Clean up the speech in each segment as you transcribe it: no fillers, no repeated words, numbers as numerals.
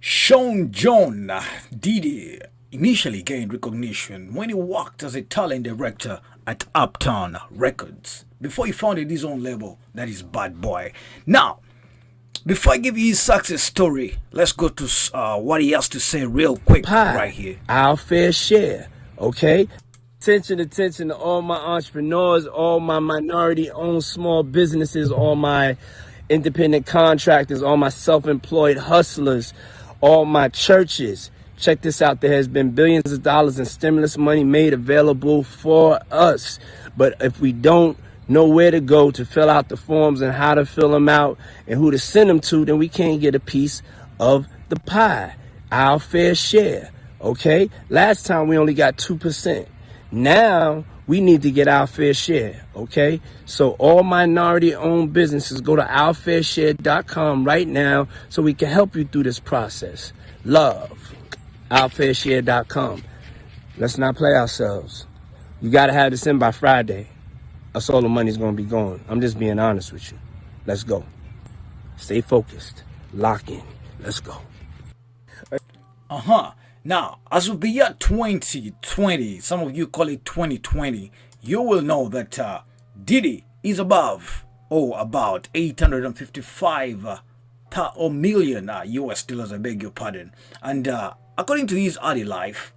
Sean John Diddy initially gained recognition when he worked as a talent director at Uptown Records before he founded his own label, that is Bad Boy. Now, before I give you his success story, let's go to what he has to say real quick Pie, right here. our fair share, okay? Attention to all my entrepreneurs, all my minority-owned small businesses, all my independent contractors, all my self-employed hustlers, all my churches. Check this out. There has been billions of dollars in stimulus money made available for us. But if we don't know where to go to fill out the forms and how to fill them out and who to send them to, then we can't get a piece of the pie, our fair share, okay? Last time we only got 2%. Now we need to get our fair share, okay? So all minority-owned businesses, go to ourfairshare.com right now so we can help you through this process. Love, ourfairshare.com. Let's not play ourselves. You got to have this in by Friday. Us all the money's going to be gone. I'm just being honest with you. Let's go. Stay focused. Lock in. Let's go. Now, as of the year 2020, some of you call it 2020, you will know that Diddy is about 855 million US dollars, I beg your pardon. And according to his early life,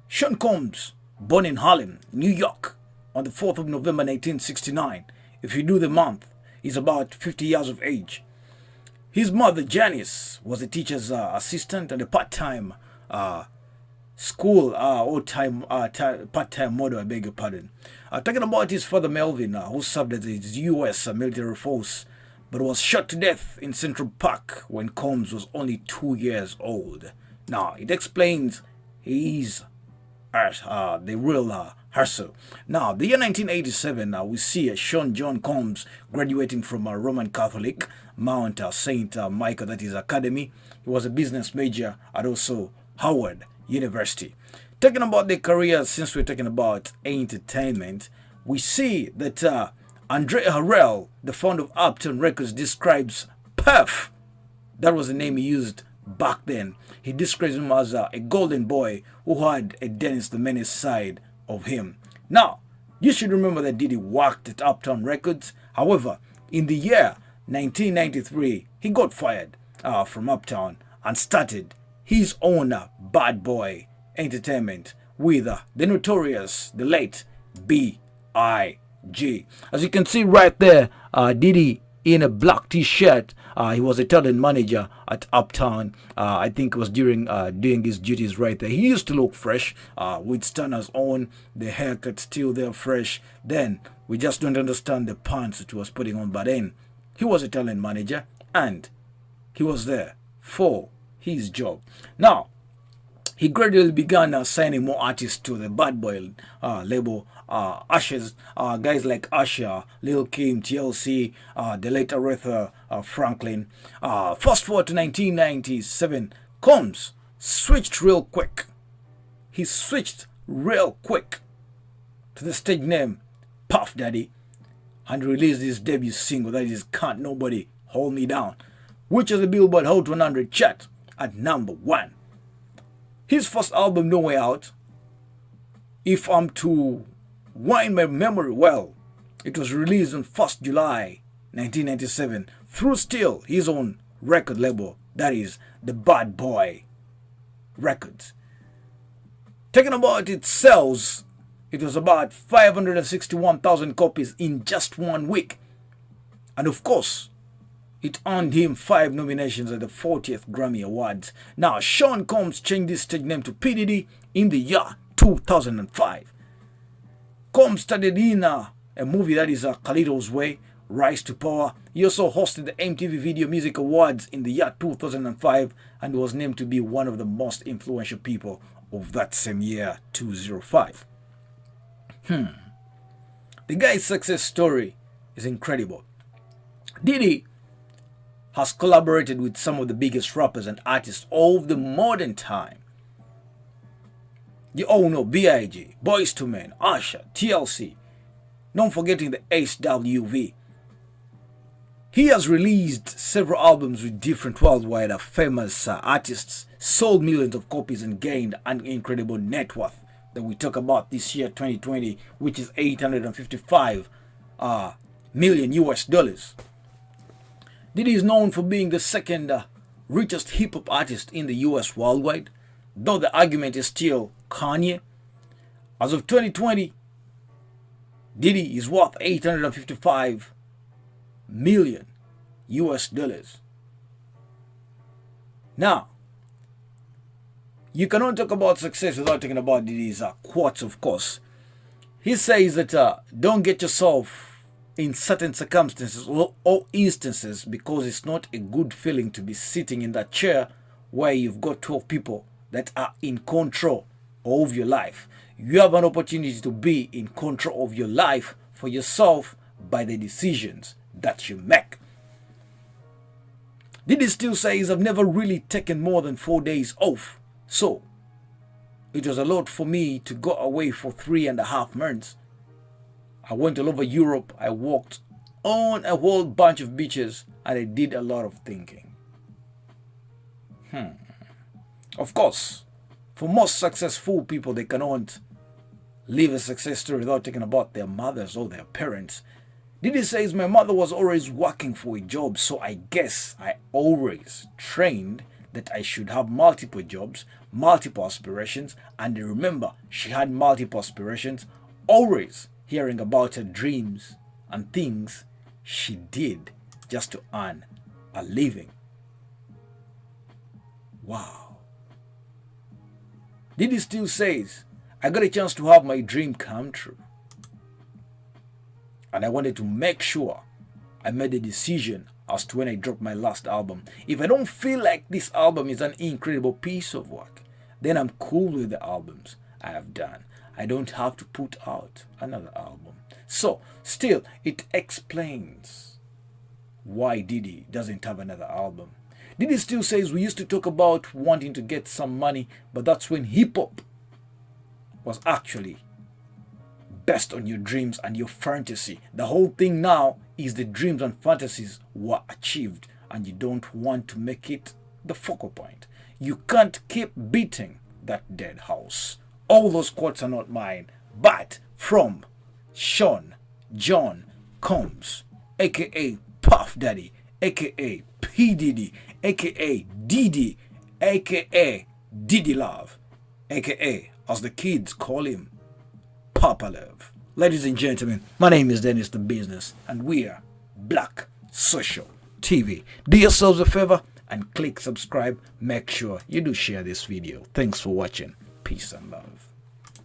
Sean Combs, born in Harlem, New York, on the 4th of November 1969, if you do the month, is about 50 years of age. His mother, Janice, was a teacher's assistant and a part-time school part-time model, I beg your pardon. Talking about his father, Melvin, who served as the U.S. military force, but was shot to death in Central Park when Combs was only 2 years old. Now, it explains his the real hustle. Now, the year 1987, we see Sean John Combs graduating from a Roman Catholic Mount St. Michael, that is Academy. He was a business major at also Howard University. Talking about their career, since we're talking about entertainment, we see that Andre Harrell, the founder of Uptown Records, describes Puff. That was the name he used back then. He describes him as a golden boy who had a Dennis the Menace side of him. Now, you should remember that Diddy worked at Uptown Records. However, in the year 1993, he got fired from Uptown and started his own Bad Boy Entertainment with the notorious, the late B.I.G. As you can see right there, Diddy in a black t-shirt. He was a talent manager at Uptown. I think it was during doing his duties right there. He used to look fresh with Stunner's on, the haircut still there fresh. Then we just don't understand the pants that he was putting on. But then he was a talent manager and he was there for his job. Now, he gradually began signing more artists to the Bad Boy label. Usher's guys like Usher, Lil Kim, TLC, the late Aretha Franklin. Fast forward to 1997, Combs switched real quick. He switched real quick to the stage name Puff Daddy and released his debut single, that is Can't Nobody Hold Me Down, which is a Billboard Hot 100 chart at #1. His first album, No Way Out, if I'm to wind my memory well, it was released on 1st July 1997 through still his own record label, that is the Bad Boy Records. Talking about its sales, it was about 561,000 copies in just 1 week. And of course, it earned him 5 nominations at the 40th Grammy Awards. Now, Sean Combs changed his stage name to P. Diddy in the year 2005. Combs started in a movie that is Khalid's Way, Rise to Power. He also hosted the MTV Video Music Awards in the year 2005 and was named to be one of the most influential people of that same year, 2005. The guy's success story is incredible. Diddy has collaborated with some of the biggest rappers and artists of the modern time. You all know B.I.G., Boyz II Men, Usher, TLC, not forgetting the SWV. He has released several albums with different worldwide famous artists, sold millions of copies, and gained an incredible net worth that we talk about this year 2020, which is 855 million US dollars. Diddy is known for being the second richest hip hop artist in the US worldwide, though the argument is still Kanye. As of 2020, Diddy is worth 855 million US dollars. Now, you cannot talk about success without talking about Diddy's quotes, of course. He says that don't get yourself in certain circumstances or instances, because it's not a good feeling to be sitting in that chair where you've got 12 people that are in control of your life. You have an opportunity to be in control of your life for yourself by the decisions that you make. Diddy still says, I've never really taken more than 4 days off. So, it was a lot for me to go away for 3.5 months. I went all over Europe, I walked on a whole bunch of beaches, and I did a lot of thinking. Of course, for most successful people, they cannot live a success story without talking about their mothers or their parents. Diddy says, my mother was always working for a job, so I guess I always trained that I should have multiple jobs, multiple aspirations, and remember, she had multiple aspirations, always hearing about her dreams and things she did just to earn a living. Wow. Diddy still says, I got a chance to have my dream come true. And I wanted to make sure I made a decision as to when I drop my last album. If I don't feel like this album is an incredible piece of work, then I'm cool with the albums I have done. I don't have to put out another album. So, still, it explains why Diddy doesn't have another album. Diddy still says, we used to talk about wanting to get some money, but that's when hip-hop was actually based on your dreams and your fantasy. The whole thing now is the dreams and fantasies were achieved, and you don't want to make it the focal point. You can't keep beating that dead house. All those quotes are not mine, but from Sean John Combs, aka Puff Daddy, aka P. Diddy, aka Diddy, aka Diddy Love, aka, as the kids call him, Papa Love. Ladies and gentlemen, my name is Dennis the Business, and we are Black Social TV. Do yourselves a favor and click subscribe. Make sure you do share this video. Thanks for watching. Peace and love.